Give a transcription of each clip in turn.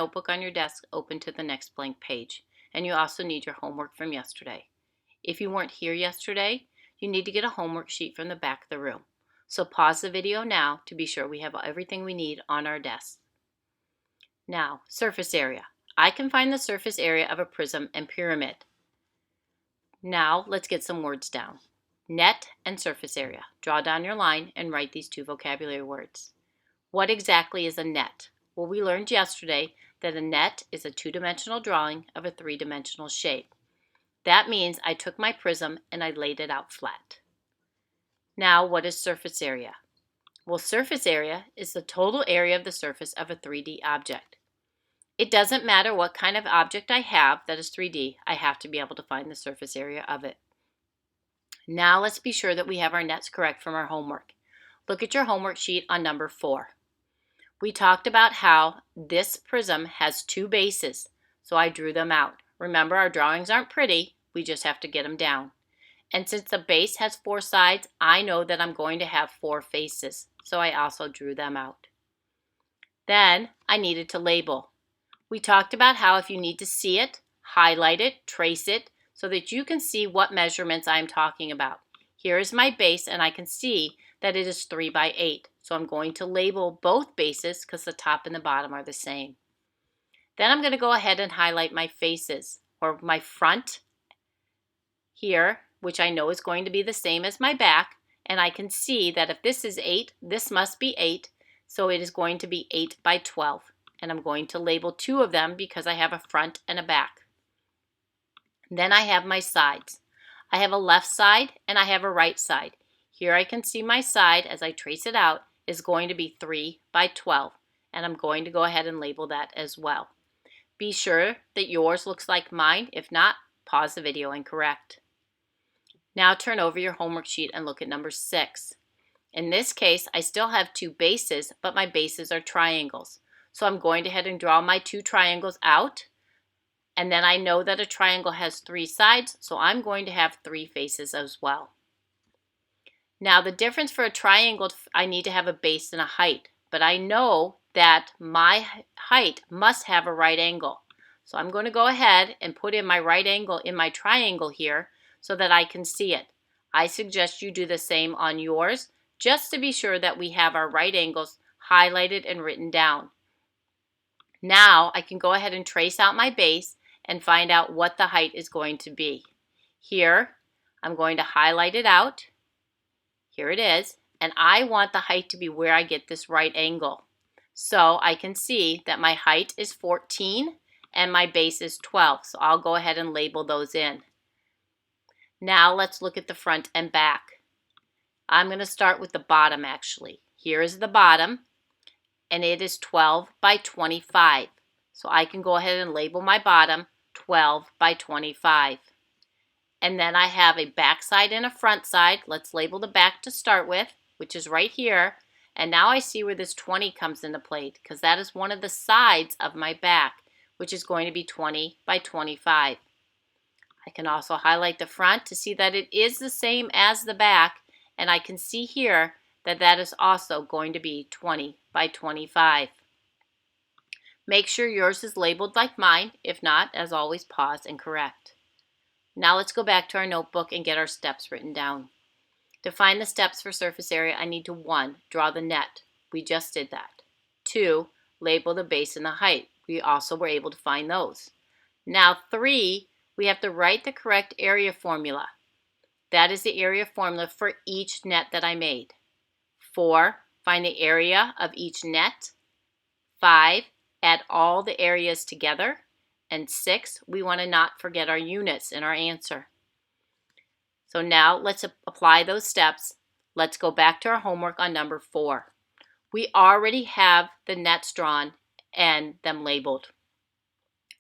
notebook on your desk open to the next blank page, and you also need your homework from yesterday. If you weren't here yesterday, you need to get a homework sheet from the back of the room. So pause the video now to be sure we have everything we need on our desk. Now, surface area. I can find the surface area of a prism and pyramid. Now, let's get some words down. Net and surface area. Draw down your line and write these two vocabulary words. What exactly is a net? Well, we learned yesterday that a net is a two-dimensional drawing of a three-dimensional shape. That means I took my prism and I laid it out flat. Now, what is surface area? Well, surface area is the total area of the surface of a 3D object. It doesn't matter what kind of object I have that is 3D, I have to be able to find the surface area of it. Now let's be sure that we have our nets correct from our homework. Look at your homework sheet on number 4. We talked about how this prism has two bases, so I drew them out. Remember, our drawings aren't pretty, we just have to get them down. And since the base has 4 sides, I know that I'm going to have 4 faces, so I also drew them out. Then I needed to label. We talked about how if you need to see it, highlight it, trace it, so that you can see what measurements I'm talking about. Here is my base, and I can see that it is 3 by 8. So I'm going to label both bases because the top and the bottom are the same. Then I'm going to go ahead and highlight my faces, or my front here, which I know is going to be the same as my back. And I can see that if this is 8, this must be 8. So it is going to be 8 by 12. And I'm going to label 2 of them because I have a front and a back. Then I have my sides. I have a left side and I have a right side. Here I can see my side as I trace it out is going to be 3 by 12. And I'm going to go ahead and label that as well. Be sure that yours looks like mine. If not, pause the video and correct. Now turn over your homework sheet and look at number 6. In this case, I still have 2 bases, but my bases are triangles. So I'm going ahead and draw my 2 triangles out. And then I know that a triangle has 3 sides, so I'm going to have 3 faces as well. Now the difference for a triangle, I need to have a base and a height. But I know that my height must have a right angle. So I'm going to go ahead and put in my right angle in my triangle here so that I can see it. I suggest you do the same on yours, just to be sure that we have our right angles highlighted and written down. Now I can go ahead and trace out my base and find out what the height is going to be. Here, I'm going to highlight it out. Here it is. And I want the height to be where I get this right angle. So I can see that my height is 14 and my base is 12. So I'll go ahead and label those in. Now let's look at the front and back. I'm going to start with the bottom actually. Here is the bottom. And it is 12 by 25. So I can go ahead and label my bottom 12 by 25. And then I have a back side and a front side. Let's label the back to start with, which is right here. And now I see where this 20 comes into play because that is one of the sides of my back, which is going to be 20 by 25. I can also highlight the front to see that it is the same as the back. And I can see here that that is also going to be 20 by 25. Make sure yours is labeled like mine. If not, as always, pause and correct. Now let's go back to our notebook and get our steps written down. To find the steps for surface area, I need to 1. Draw the net. We just did that. 2. Label the base and the height. We also were able to find those. Now 3. We have to write the correct area formula. That is the area formula for each net that I made. 4, find the area of each net. 5, add all the areas together. And 6, we want to not forget our units in our answer. So now let's apply those steps. Let's go back to our homework on number 4. We already have the nets drawn and them labeled.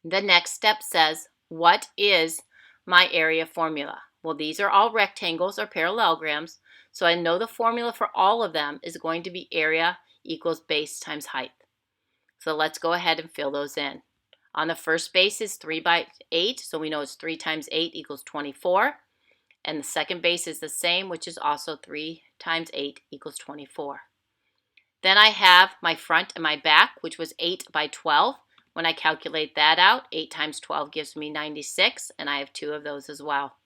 The next step says, what is my area formula? Well, these are all rectangles or parallelograms. So I know the formula for all of them is going to be area equals base times height. So let's go ahead and fill those in. On the first base is 3 by 8, so we know it's 3 times 8 equals 24. And the second base is the same, which is also 3 times 8 equals 24. Then I have my front and my back, which was 8 by 12. When I calculate that out, 8 times 12 gives me 96, and I have 2 of those as well.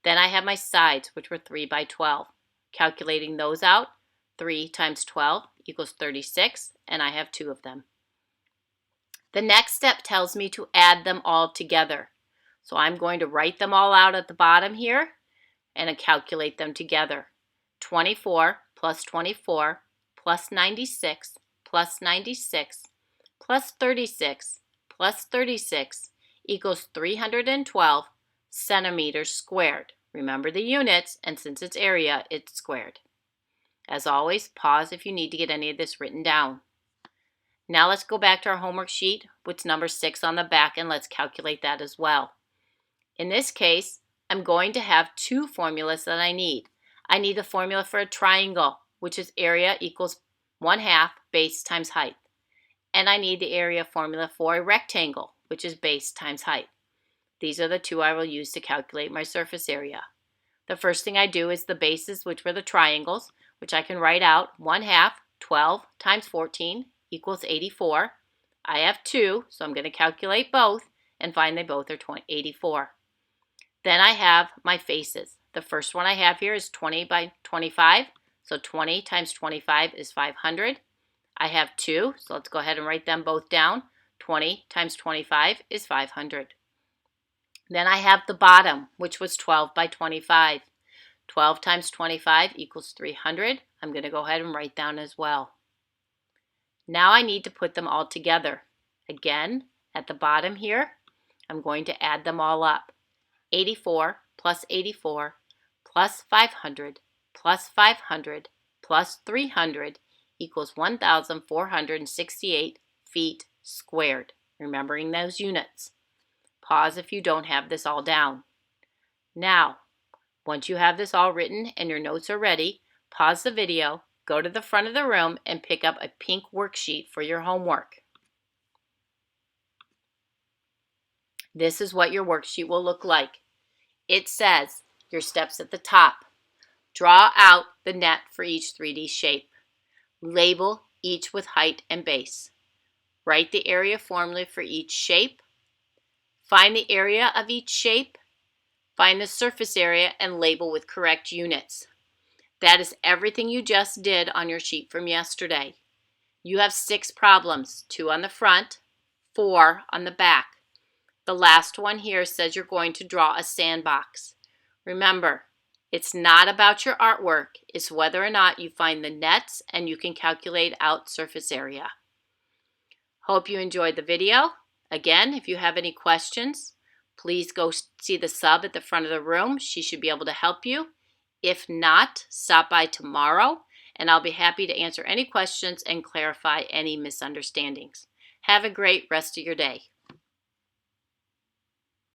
Then I have my sides, which were 3 by 12. Calculating those out, 3 times 12 equals 36, and I have 2 of them. The next step tells me to add them all together. So I'm going to write them all out at the bottom here and calculate them together. 24 plus 24 plus 96 plus 96 plus 36 plus 36 equals 312 centimeters squared. Remember the units, and since it's area, it's squared. As always, pause if you need to get any of this written down. Now let's go back to our homework sheet with number 6 on the back, and let's calculate that as well. In this case, I'm going to have 2 formulas that I need. I need the formula for a triangle, which is area equals 1/2 base times height. And I need the area formula for a rectangle, which is base times height. These are the 2 I will use to calculate my surface area. The first thing I do is the bases, which were the triangles, which I can write out. 1/2, 12 times 14 equals 84. I have 2, so I'm going to calculate both and find they both are 84. Then I have my faces. The first one I have here is 20 by 25, so 20 times 25 is 500. I have 2, so let's go ahead and write them both down. 20 times 25 is 500. Then I have the bottom, which was 12 by 25. 12 times 25 equals 300. I'm going to go ahead and write down as well. Now I need to put them all together. Again, at the bottom here, I'm going to add them all up. 84 plus 84 plus 500 plus 500 plus 300 equals 1,468 feet squared. Remembering those units. Pause if you don't have this all down. Now, once you have this all written and your notes are ready, pause the video, go to the front of the room, and pick up a pink worksheet for your homework. This is what your worksheet will look like. It says your steps at the top. Draw out the net for each 3D shape. Label each with height and base. Write the area formula for each shape. Find the area of each shape. Find the surface area and label with correct units. That is everything you just did on your sheet from yesterday. You have 6 problems, 2 on the front, 4 on the back. The last one here says you're going to draw a sandbox. Remember, it's not about your artwork, it's whether or not you find the nets and you can calculate out surface area. Hope you enjoyed the video. Again, if you have any questions, please go see the sub at the front of the room. She should be able to help you. If not, stop by tomorrow and I'll be happy to answer any questions and clarify any misunderstandings. Have a great rest of your day.